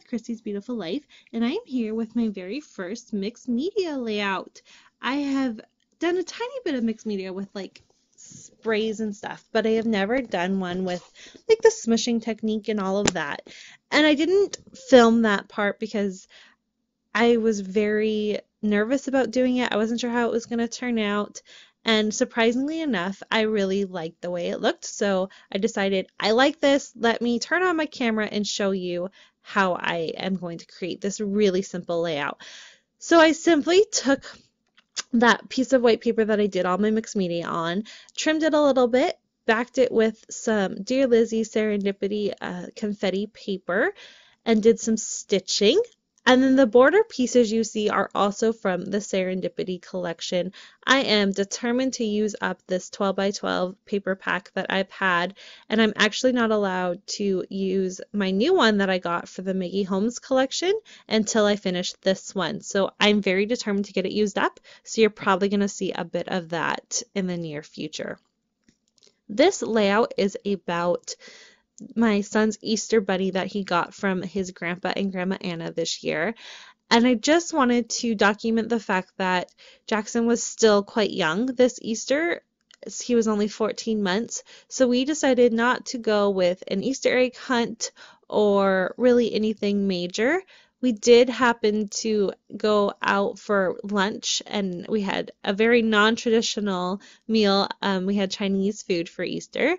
Christy's Beautiful Life, and I'm here with my very first mixed media layout. I have done a tiny bit of mixed media with like sprays and stuff, but I have never done one with like the smushing technique and all of that. And I didn't film that part because I was very nervous about doing it. I wasn't sure how it was going to turn out. And surprisingly enough, I really liked the way it looked. So I decided, I like this. Let me turn on my camera and show you how I am going to create this really simple layout. So I simply took that piece of white paper that I did all my mixed media on, trimmed it a little bit, backed it with some Dear Lizzy Serendipity confetti paper, and did some stitching. And then the border pieces you see are also from the Serendipity collection. I am determined to use up this 12 by 12 paper pack that I've had, and I'm actually not allowed to use my new one that I got for the Miggy Homes collection until I finish this one. So I'm very determined to get it used up, so you're probably going to see a bit of that in the near future. This layout is about my son's Easter bunny that he got from his grandpa and grandma Anna this year. And I just wanted to document the fact that Jackson was still quite young this Easter. He was only 14 months. So we decided not to go with an Easter egg hunt or really anything major. We did happen to go out for lunch and we had a very non-traditional meal. We had Chinese food for Easter.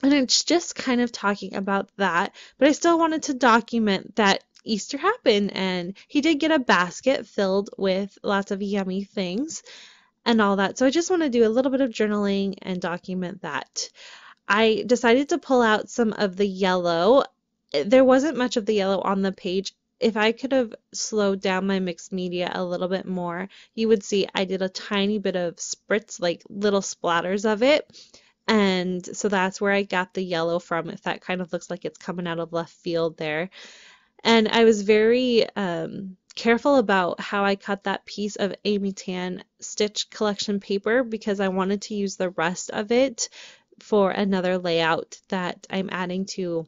And it's just kind of talking about that, but I still wanted to document that Easter happened and he did get a basket filled with lots of yummy things and all that. So I just want to do a little bit of journaling and document that. I decided to pull out some of the yellow. There wasn't much of the yellow on the page. If I could have slowed down my mixed media a little bit more, you would see I did a tiny bit of spritz, like little splatters of it. And so that's where I got the yellow from, if that kind of looks like it's coming out of left field there. And I was very careful about how I cut that piece of Amy Tan stitch collection paper because I wanted to use the rest of it for another layout that I'm adding to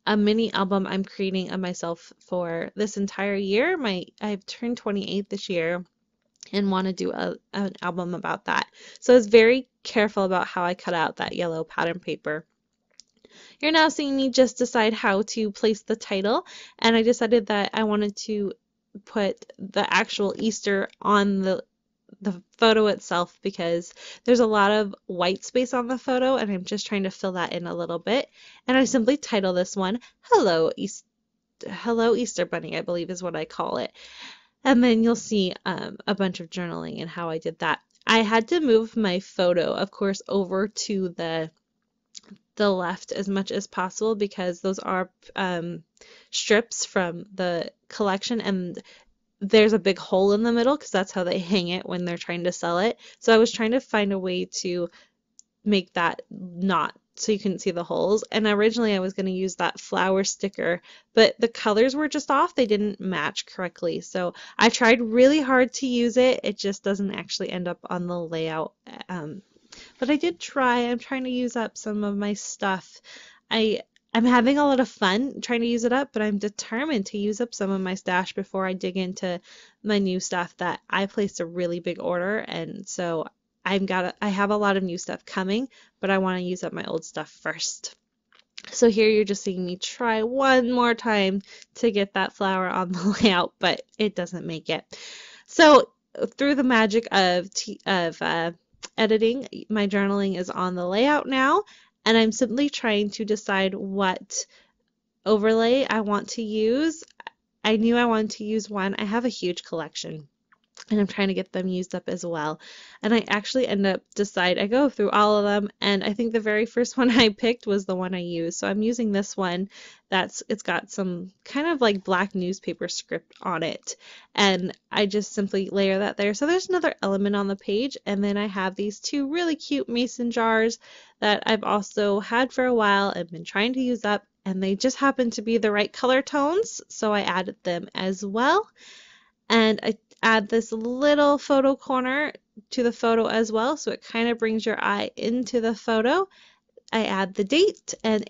a mini album I'm creating of myself for this entire year. I've turned 28 this year and want to do an album about that. So I was very careful about how I cut out that yellow pattern paper. You're now seeing me just decide how to place the title, and I decided that I wanted to put the actual Easter on the photo itself because there's a lot of white space on the photo and I'm just trying to fill that in a little bit. And I simply title this one Hello Easter Bunny, I believe is what I call it. And then you'll see a bunch of journaling and how I did that. I had to move my photo, of course, over to the left as much as possible because those are strips from the collection and there's a big hole in the middle because that's how they hang it when they're trying to sell it. So I was trying to find a way to make that not so you couldn't see the holes. And originally I was going to use that flower sticker, but the colors were just off. They didn't match correctly. So I tried really hard to use it. It just doesn't actually end up on the layout. But I did try. I'm trying to use up some of my stuff. I'm having a lot of fun trying to use it up, but I'm determined to use up some of my stash before I dig into my new stuff that I placed a really big order, and so I have a lot of new stuff coming, but I want to use up my old stuff first. So here you're just seeing me try one more time to get that flower on the layout, but it doesn't make it. So through the magic of editing, my journaling is on the layout now, and I'm simply trying to decide what overlay I want to use. I knew I wanted to use one. I have a huge collection and I'm trying to get them used up as well. And I actually I go through all of them, and I think the very first one I picked was the one I used. So I'm using this one it's got some kind of like black newspaper script on it, and I just simply layer that there. So there's another element on the page, and then I have these two really cute mason jars that I've also had for a while and been trying to use up, and they just happen to be the right color tones, so I added them as well. And I add this little photo corner to the photo as well, so it kind of brings your eye into the photo. I add the date, and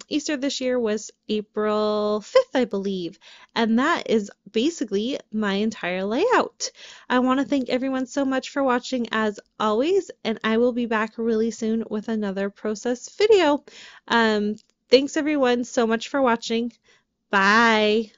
Easter this year was April 5th, I believe. And that is basically my entire layout. I want to thank everyone so much for watching as always, and I will be back really soon with another process video. Thanks everyone so much for watching. Bye.